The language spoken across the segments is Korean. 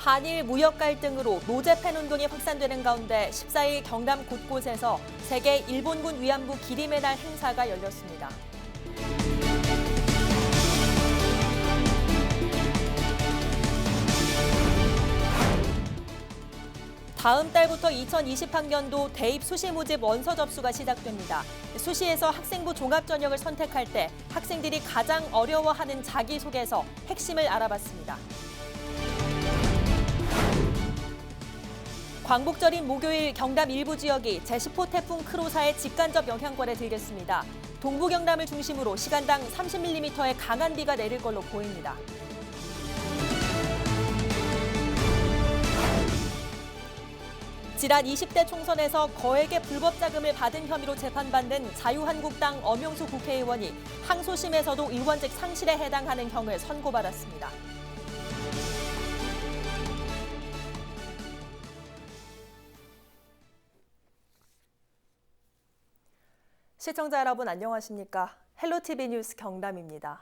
한일 무역 갈등으로 노제팬 운동이 확산되는 가운데 14일 경남 곳곳에서 세계 일본군 위안부 기림의 날 행사가 열렸습니다. 다음 달부터 2020학년도 대입 수시 모집 원서 접수가 시작됩니다. 수시에서 학생부 종합전형을 선택할 때 학생들이 가장 어려워하는 자기소개서 핵심을 알아봤습니다. 광복절인 목요일 경남 일부 지역이 제10호 태풍 크로사의 직간접 영향권에 들겠습니다. 동부 경남을 중심으로 시간당 30mm의 강한 비가 내릴 걸로 보입니다. 지난 20대 총선에서 거액의 불법 자금을 받은 혐의로 재판받는 자유한국당 엄용수 국회의원이 항소심에서도 의원직 상실에 해당하는 형을 선고받았습니다. 시청자 여러분 안녕하십니까? 헬로티비 뉴스 경남입니다.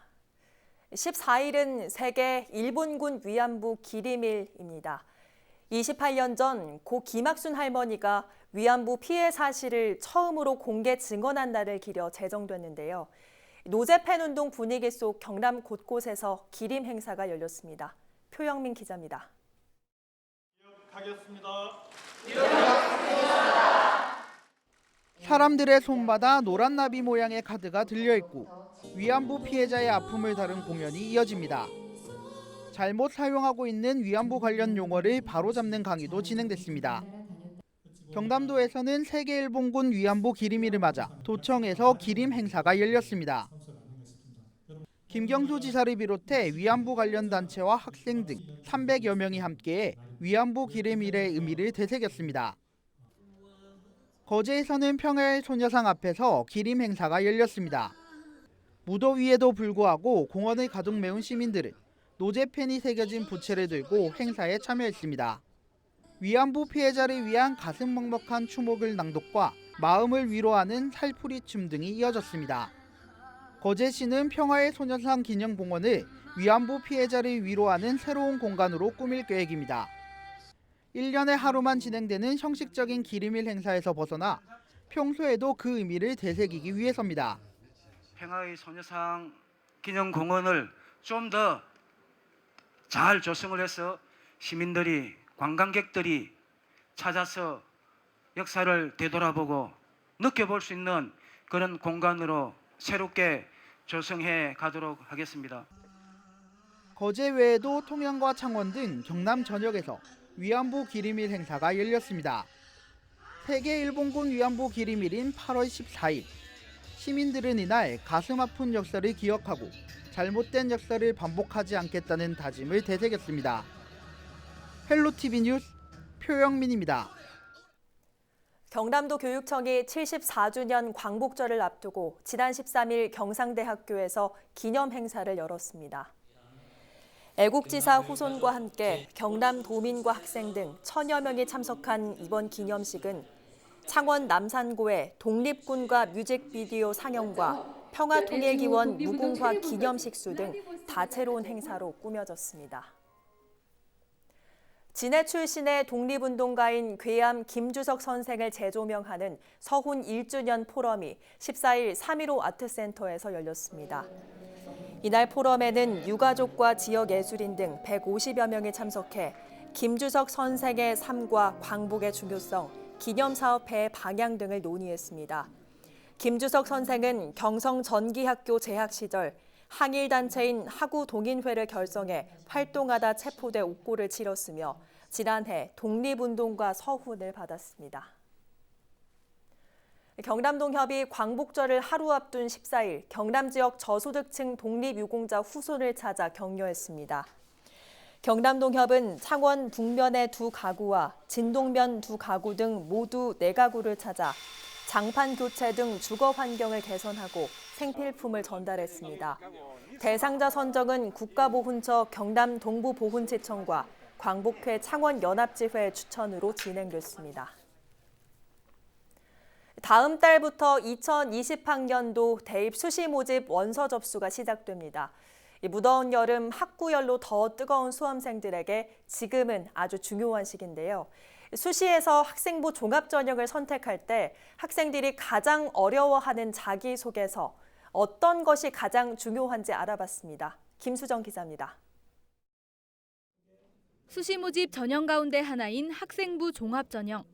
14일은 세계 일본군 위안부 기림일입니다. 28년 전 고 김학순 할머니가 위안부 피해 사실을 처음으로 공개 증언한 날을 기려 제정됐는데요. 노제팬 운동 분위기 속 경남 곳곳에서 기림 행사가 열렸습니다. 표영민 기자입니다. 기억하겠습니다. 사람들의 손바다 노란 나비 모양의 카드가 들려있고 위안부 피해자의 아픔을 다룬 공연이 이어집니다. 잘못 사용하고 있는 위안부 관련 용어를 바로잡는 강의도 진행됐습니다. 경남도에서는 세계 일본군 위안부 기림일을 맞아 도청에서 기림 행사가 열렸습니다. 김경수 지사를 비롯해 위안부 관련 단체와 학생 등 300여 명이 함께해 위안부 기림일의 의미를 되새겼습니다. 거제에서는 평화의 소녀상 앞에서 기림 행사가 열렸습니다. 무더위에도 불구하고 공원을 가득 메운 시민들은 노제팬이 새겨진 부채를 들고 행사에 참여했습니다. 위안부 피해자를 위한 가슴 먹먹한 추모글 낭독과 마음을 위로하는 살풀이 춤 등이 이어졌습니다. 거제시는 평화의 소녀상 기념공원을 위안부 피해자를 위로하는 새로운 공간으로 꾸밀 계획입니다. 1년에 하루만 진행되는 형식적인 기림일 행사에서 벗어나 평소에도 그 의미를 되새기기 위해서입니다. 평화의 소녀상 기념공원을 좀 더 잘 조성을 해서 시민들이, 관광객들이 찾아서 역사를 되돌아보고 느껴볼 수 있는 그런 공간으로 새롭게 조성해 가도록 하겠습니다. 거제 외에도 통영과 창원 등 경남 전역에서 위안부 기림일 행사가 열렸습니다. 세계 일본군 위안부 기림일인 8월 14일. 시민들은 이날 가슴 아픈 역사를 기억하고 잘못된 역사를 반복하지 않겠다는 다짐을 되새겼습니다. 헬로티비 뉴스 표영민입니다. 경남도 교육청이 74주년 광복절을 앞두고 지난 13일 경상대학교에서 기념 행사를 열었습니다. 애국지사 후손과 함께 경남 도민과 학생 등 1000여 명이 참석한 이번 기념식은 창원 남산고의 독립군과 뮤직비디오 상영과 평화통일기원 무궁화 기념식수 등 다채로운 행사로 꾸며졌습니다. 진해 출신의 독립운동가인 괴암 김주석 선생을 재조명하는 서훈 1주년 포럼이 14일 3.15 아트센터에서 열렸습니다. 이날 포럼에는 유가족과 지역예술인 등 150여 명이 참석해 김주석 선생의 삶과 광복의 중요성, 기념사업회의 방향 등을 논의했습니다. 김주석 선생은 경성전기학교 재학 시절 항일단체인 하구동인회를 결성해 활동하다 체포돼 옥고를 치렀으며 지난해 독립운동가 서훈을 받았습니다. 경남동협이 광복절을 하루 앞둔 14일 경남 지역 저소득층 독립유공자 후손을 찾아 격려했습니다. 경남동협은 창원 북면의 2가구와 진동면 2가구 등 모두 4가구를 찾아 장판 교체 등 주거 환경을 개선하고 생필품을 전달했습니다. 대상자 선정은 국가보훈처 경남 동부보훈지청과 광복회 창원연합지회 추천으로 진행됐습니다. 다음 달부터 2020학년도 대입 수시 모집 원서 접수가 시작됩니다. 이 무더운 여름 학구열로 더 뜨거운 수험생들에게 지금은 아주 중요한 시기인데요. 수시에서 학생부 종합전형을 선택할 때 학생들이 가장 어려워하는 자기소개서, 어떤 것이 가장 중요한지 알아봤습니다. 김수정 기자입니다. 수시 모집 전형 가운데 하나인 학생부 종합전형.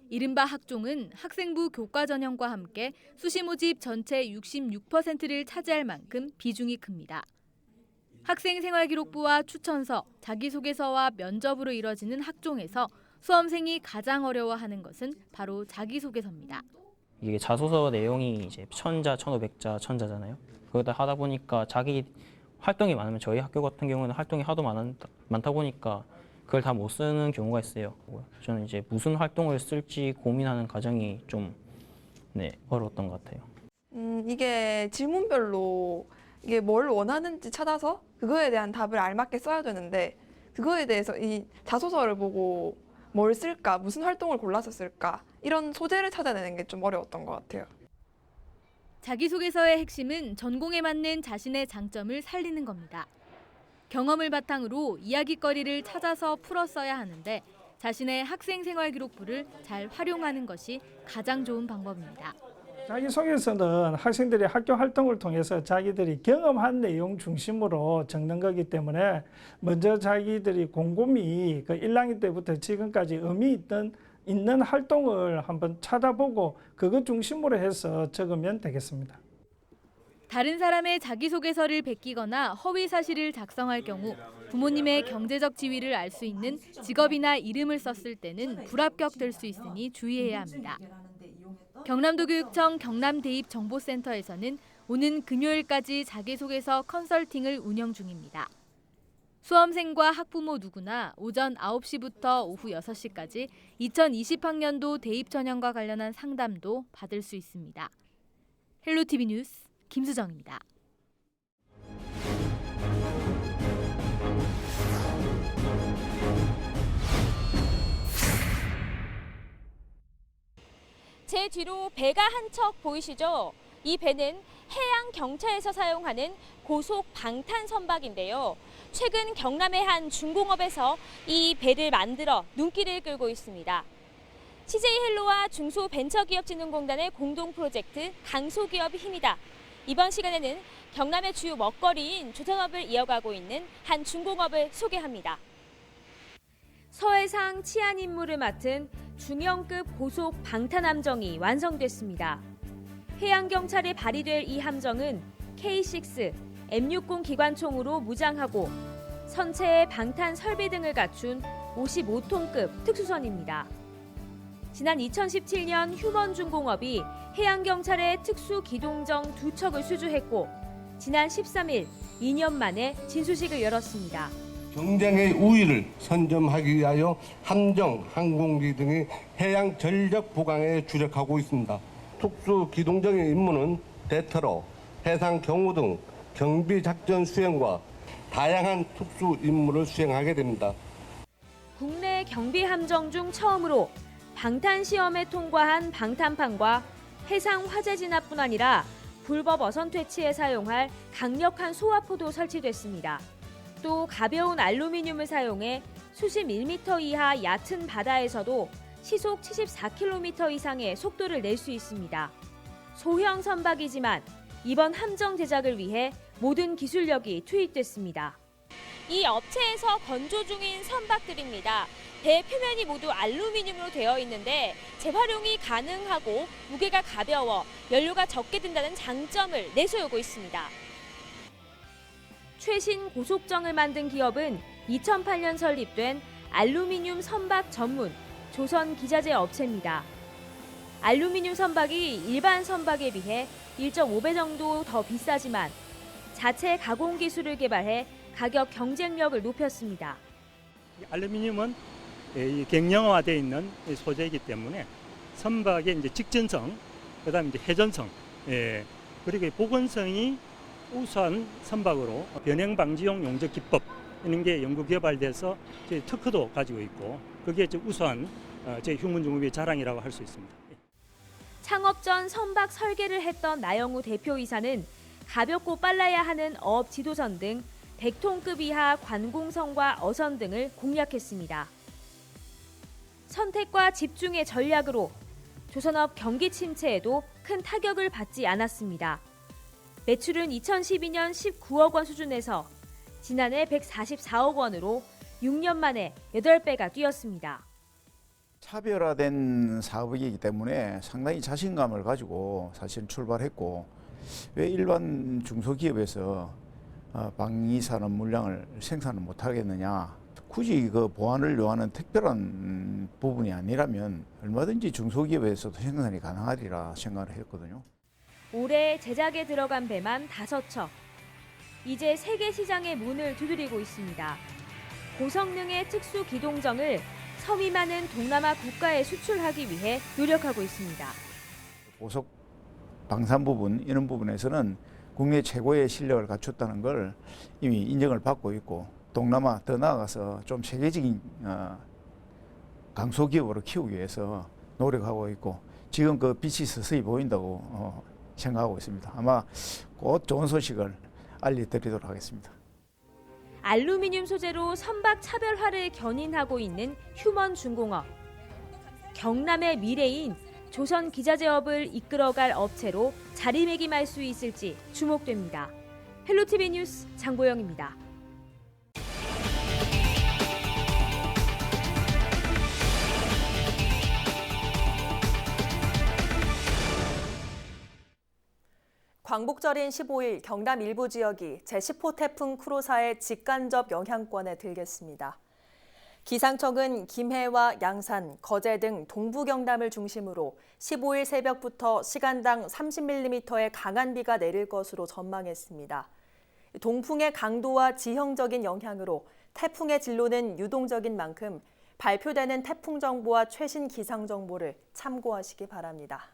이른바 학종은 학생부 교과 전형과 함께 수시 모집 전체 66%를 차지할 만큼 비중이 큽니다. 학생 생활기록부와 추천서, 자기소개서와 면접으로 이뤄지는 학종에서 수험생이 가장 어려워하는 것은 바로 자기소개서입니다. 이게 자소서 내용이 이제 1000자, 1500자, 1000자잖아요. 그러다 하다 보니까 자기 활동이 많으면 저희 학교 같은 경우는 활동이 하도 많다 보니까 그걸 다 못 쓰는 경우가 있어요. 저는 이제 무슨 활동을 쓸지 고민하는 과정이 좀 어려웠던 것 같아요. 이게 질문별로 이게 뭘 원하는지 찾아서 그거에 대한 답을 알맞게 써야 되는데 그거에 대해서 이 자소서를 보고 뭘 쓸까, 무슨 활동을 골라서 쓸까 이런 소재를 찾아내는 게 좀 어려웠던 것 같아요. 자기소개서의 핵심은 전공에 맞는 자신의 장점을 살리는 겁니다. 경험을 바탕으로 이야깃거리를 찾아서 풀어 써야 하는데 자신의 학생 생활 기록부를 잘 활용하는 것이 가장 좋은 방법입니다. 자기소개서는 학생들이 학교 활동을 통해서 자기들이 경험한 내용 중심으로 적는 거기 때문에 먼저 자기들이 곰곰이 그 1학년 때부터 지금까지 의미 있는 활동을 한번 찾아보고 그것 중심으로 해서 적으면 되겠습니다. 다른 사람의 자기소개서를 베끼거나 허위 사실을 작성할 경우 부모님의 경제적 지위를 알 수 있는 직업이나 이름을 썼을 때는 불합격될 수 있으니 주의해야 합니다. 경남도교육청 경남대입정보센터에서는 오는 금요일까지 자기소개서 컨설팅을 운영 중입니다. 수험생과 학부모 누구나 오전 9시부터 오후 6시까지 2020학년도 대입 전형과 관련한 상담도 받을 수 있습니다. 헬로티비 뉴스 김수정입니다. 제 뒤로 배가 한 척 보이시죠? 이 배는 해양 경찰에서 사용하는 고속 방탄 선박인데요. 최근 경남의 한 중공업에서 이 배를 만들어 눈길을 끌고 있습니다. CJ헬로와 중소벤처기업진흥공단의 공동 프로젝트 강소기업이 힘이다. 이번 시간에는 경남의 주요 먹거리인 조선업을 이어가고 있는 한 중공업을 소개합니다. 서해상 치안 임무를 맡은 중형급 고속 방탄 함정이 완성됐습니다. 해양경찰에 발휘될 이 함정은 K6, M60 기관총으로 무장하고 선체에 방탄 설비 등을 갖춘 55톤급 특수선입니다. 지난 2017년 휴먼중공업이 해양경찰의 특수기동정 2척을 수주했고 지난 13일 2년 만에 진수식을 열었습니다. 경쟁의 우위를 선점하기 위하여 함정, 항공기 등의 해양 전력 보강에 주력하고 있습니다. 특수기동정의 임무는 대테러, 해상 경호 등 경비 작전 수행과 다양한 특수 임무를 수행하게 됩니다. 국내 경비 함정 중 처음으로 방탄 시험에 통과한 방탄판과 해상 화재 진압뿐 아니라 불법 어선 퇴치에 사용할 강력한 소화포도 설치됐습니다. 또 가벼운 알루미늄을 사용해 수십 1m 이하 얕은 바다에서도 시속 74km 이상의 속도를 낼 수 있습니다. 소형 선박이지만 이번 함정 제작을 위해 모든 기술력이 투입됐습니다. 이 업체에서 건조 중인 선박들입니다. 배 표면이 모두 알루미늄으로 되어 있는데 재활용이 가능하고 무게가 가벼워 연료가 적게 든다는 장점을 내세우고 있습니다. 최신 고속정을 만든 기업은 2008년 설립된 알루미늄 선박 전문 조선기자재 업체입니다. 알루미늄 선박이 일반 선박에 비해 1.5배 정도 더 비싸지만 자체 가공 기술을 개발해 가격 경쟁력을 높였습니다. 알루미늄은 경량화되어 있는 소재이기 때문에 선박의 이제 직전성, 그다음에 이제 회전성, 그리고 복원성이 우수한 선박으로 변형 방지용 용접 기법 이런 게 연구 개발돼서 저희 특허도 가지고 있고 그게 우수한 저희 휴먼중공업의 자랑이라고 할 수 있습니다. 창업 전 선박 설계를 했던 나영우 대표이사는 가볍고 빨라야 하는 어업 지도선 등 100톤급 이하 관공성과 어선 등을 공략했습니다. 선택과 집중의 전략으로 조선업 경기 침체에도 큰 타격을 받지 않았습니다. 매출은 2012년 19억 원 수준에서 지난해 144억 원으로 6년 만에 8배가 뛰었습니다. 차별화된 사업이기 때문에 상당히 자신감을 가지고 사실 출발했고, 왜 일반 중소기업에서 방위산업 물량을 생산을 못하겠느냐. 굳이 그 보안을 요하는 특별한 부분이 아니라면 얼마든지 중소기업에서도 생산이 가능하리라 생각을 했거든요. 올해 제작에 들어간 배만 5척. 이제 세계 시장의 문을 두드리고 있습니다. 고성능의 특수 기동정을 섬이 많은 동남아 국가에 수출하기 위해 노력하고 있습니다. 고속 방산 부분, 이런 부분에서는 국내 최고의 실력을 갖췄다는 걸 이미 인정을 받고 있고, 동남아 더 나아가서 좀 세계적인 강소기업으로 키우기 위해서 노력하고 있고, 지금 그 빛이 서서히 보인다고 생각하고 있습니다. 아마 곧 좋은 소식을 알려드리도록 하겠습니다. 알루미늄 소재로 선박 차별화를 견인하고 있는 휴먼중공업. 경남의 미래인 조선기자재업을 이끌어갈 업체로 자리매김할 수 있을지 주목됩니다. 헬로티비 뉴스 장보영입니다. 광복절인 15일 경남 일부 지역이 제10호 태풍 쿠로사의 직간접 영향권에 들겠습니다. 기상청은 김해와 양산, 거제 등 동부 경남을 중심으로 15일 새벽부터 시간당 30mm의 강한 비가 내릴 것으로 전망했습니다. 동풍의 강도와 지형적인 영향으로 태풍의 진로는 유동적인 만큼 발표되는 태풍 정보와 최신 기상 정보를 참고하시기 바랍니다.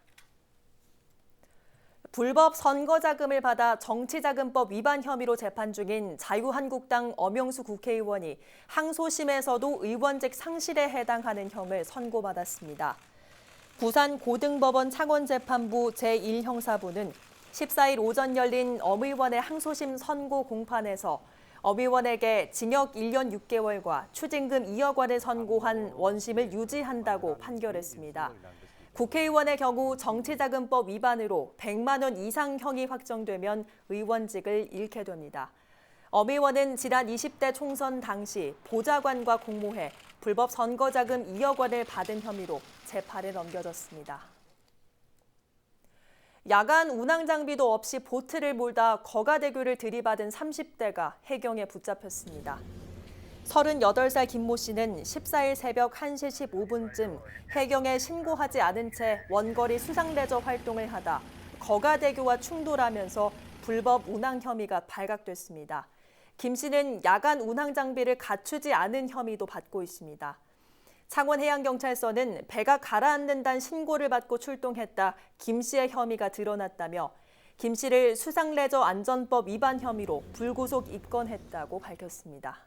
불법 선거자금을 받아 정치자금법 위반 혐의로 재판 중인 자유한국당 엄영수 국회의원이 항소심에서도 의원직 상실에 해당하는 형을 선고받았습니다. 부산 고등법원 창원재판부 제1형사부는 14일 오전 열린 엄 의원의 항소심 선고 공판에서 엄 의원에게 징역 1년 6개월과 추징금 2억 원을 선고한 원심을 유지한다고 판결했습니다. 국회의원의 경우 정치자금법 위반으로 100만 원 이상 형이 확정되면 의원직을 잃게 됩니다. 엄 의원은 지난 20대 총선 당시 보좌관과 공모해 불법 선거자금 2억 원을 받은 혐의로 재판에 넘겨졌습니다. 야간 운항 장비도 없이 보트를 몰다 거가대교를 들이받은 30대가 해경에 붙잡혔습니다. 38살 김모 씨는 14일 새벽 1시 15분쯤 해경에 신고하지 않은 채 원거리 수상레저 활동을 하다 거가대교와 충돌하면서 불법 운항 혐의가 발각됐습니다. 김 씨는 야간 운항 장비를 갖추지 않은 혐의도 받고 있습니다. 창원해양경찰서는 배가 가라앉는다는 신고를 받고 출동했다 김 씨의 혐의가 드러났다며 김 씨를 수상레저 안전법 위반 혐의로 불구속 입건했다고 밝혔습니다.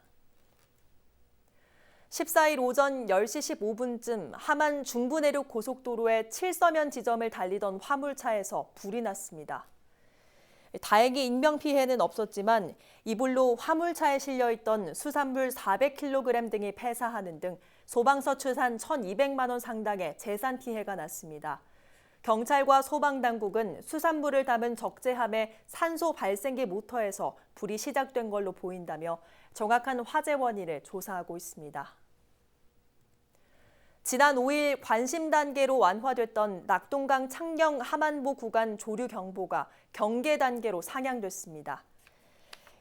14일 오전 10시 15분쯤 함안 중부내륙 고속도로의 칠서면 지점을 달리던 화물차에서 불이 났습니다. 다행히 인명피해는 없었지만 이불로 화물차에 실려있던 수산물 400kg 등이 폐사하는 등 소방서 추산 1,200만 원 상당의 재산 피해가 났습니다. 경찰과 소방당국은 수산물을 담은 적재함의 산소 발생기 모터에서 불이 시작된 걸로 보인다며 정확한 화재 원인을 조사하고 있습니다. 지난 5일 관심 단계로 완화됐던 낙동강 창녕 함안보 구간 조류 경보가 경계 단계로 상향됐습니다.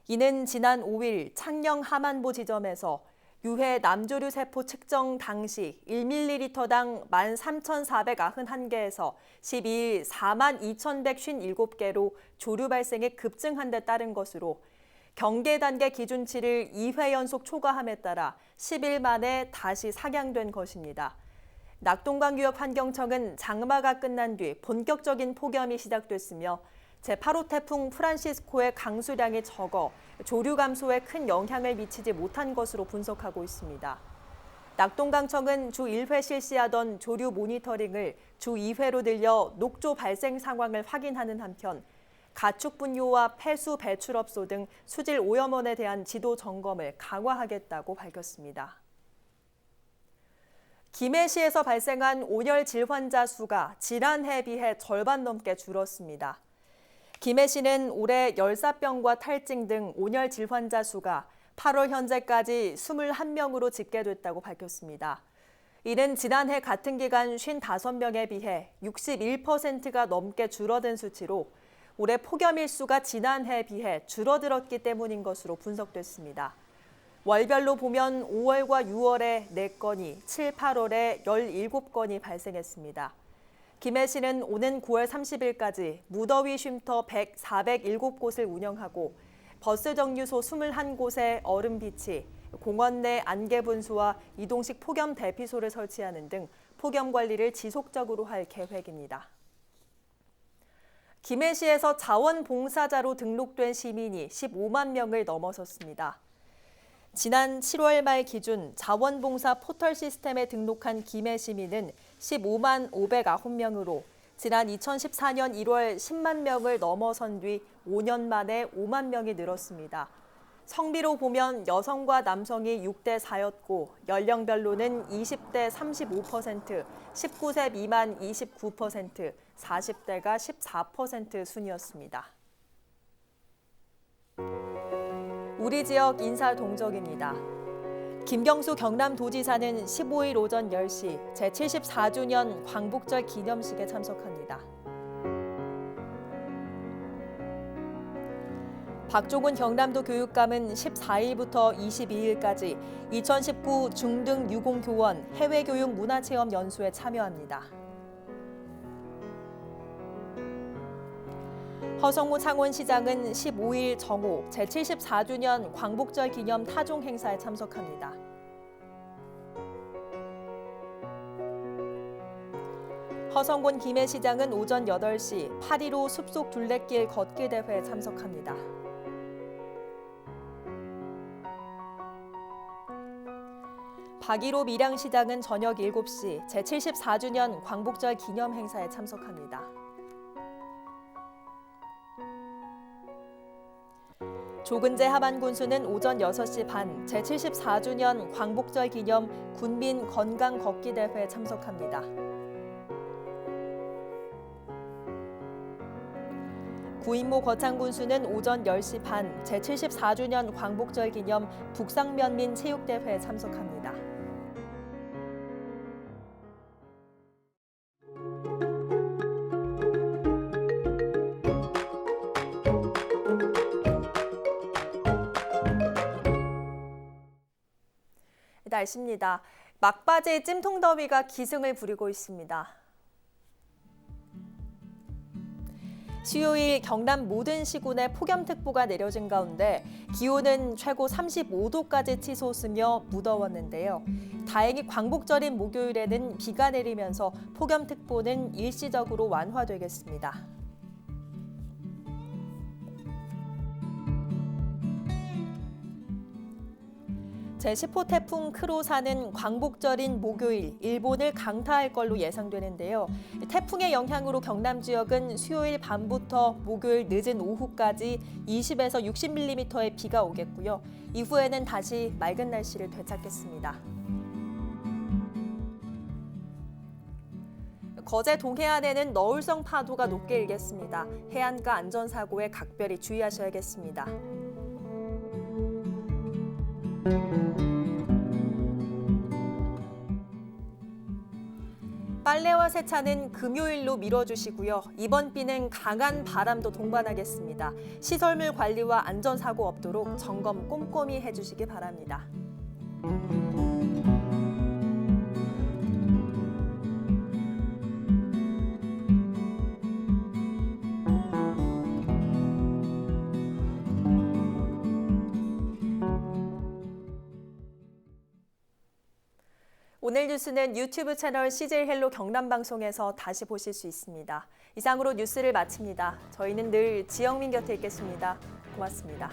이는 지난 5일 창녕 함안보 지점에서 유해 남조류 세포 측정 당시 1ml당 13,491개에서 12일 42,157개로 조류 발생이 급증한 데 따른 것으로 경계 단계 기준치를 2회 연속 초과함에 따라 10일 만에 다시 상향된 것입니다. 낙동강유역환경청은 장마가 끝난 뒤 본격적인 폭염이 시작됐으며 제8호 태풍 프란시스코의 강수량이 적어 조류 감소에 큰 영향을 미치지 못한 것으로 분석하고 있습니다. 낙동강청은 주 1회 실시하던 조류 모니터링을 주 2회로 늘려 녹조 발생 상황을 확인하는 한편 가축 분뇨와 폐수 배출업소 등 수질 오염원에 대한 지도 점검을 강화하겠다고 밝혔습니다. 김해시에서 발생한 온열 질환자 수가 지난해에 비해 절반 넘게 줄었습니다. 김해시는 올해 열사병과 탈진 등 온열 질환자 수가 8월 현재까지 21명으로 집계됐다고 밝혔습니다. 이는 지난해 같은 기간 55명에 비해 61%가 넘게 줄어든 수치로 올해 폭염 일수가 지난해에 비해 줄어들었기 때문인 것으로 분석됐습니다. 월별로 보면 5월과 6월에 4건이, 7, 8월에 17건이 발생했습니다. 김해시는 오는 9월 30일까지 무더위 쉼터 407곳을 운영하고 버스 정류소 21곳에 얼음 비치, 공원 내 안개 분수와 이동식 폭염 대피소를 설치하는 등 폭염 관리를 지속적으로 할 계획입니다. 김해시에서 자원봉사자로 등록된 시민이 15만 명을 넘어섰습니다. 지난 7월 말 기준 자원봉사 포털 시스템에 등록한 김해 시민은 15만 509명으로 지난 2014년 1월 10만 명을 넘어선 뒤 5년 만에 5만 명이 늘었습니다. 성비로 보면 여성과 남성이 6대 4였고 연령별로는 20대 35%, 19세 미만 29%, 40대가 14% 순이었습니다. 우리 지역 인사 동정입니다. 김경수 경남도지사는 15일 오전 10시 제74주년 광복절 기념식에 참석합니다. 박종훈 경남도 교육감은 14일부터 22일까지 2019 중등 유공교원 해외교육 문화체험 연수에 참여합니다. 허성무 창원시장은 15일 정오 제74주년 광복절 기념 타종 행사에 참석합니다. 허성곤 김해시장은 오전 8시 8.15 숲속 둘레길 걷기 대회에 참석합니다. 박일호 밀양시장은 저녁 7시 제74주년 광복절 기념 행사에 참석합니다. 조근재 하반군수는 오전 6시 반 제74주년 광복절 기념 군민 건강 걷기 대회에 참석합니다. 구인모 거창군수는 오전 10시 반 제74주년 광복절 기념 북상면민 체육대회에 참석합니다. 날씨입니다. 막바지 찜통더위가 기승을 부리고 있습니다. 수요일 경남 모든 시군에 폭염특보가 내려진 가운데 기온은 최고 35도까지 치솟으며 무더웠는데요. 다행히 광복절인 목요일에는 비가 내리면서 폭염특보는 일시적으로 완화되겠습니다. 제10호 태풍 크로사는 광복절인 목요일 일본을 강타할 걸로 예상되는데요. 태풍의 영향으로 경남 지역은 수요일 밤부터 목요일 늦은 오후까지 20에서 60mm의 비가 오겠고요. 이후에는 다시 맑은 날씨를 되찾겠습니다. 거제 동해안에는 너울성 파도가 높게 일겠습니다. 해안가 안전사고에 각별히 주의하셔야겠습니다. 빨래와 세차는 금요일로 미뤄주시고요. 이번 비는 강한 바람도 동반하겠습니다. 시설물 관리와 안전사고 없도록 점검 꼼꼼히 해주시기 바랍니다. 오늘 뉴스는 유튜브 채널 CJ 헬로 경남방송에서 다시 보실 수 있습니다. 이상으로 뉴스를 마칩니다. 저희는 늘 지영민 곁에 있겠습니다. 고맙습니다.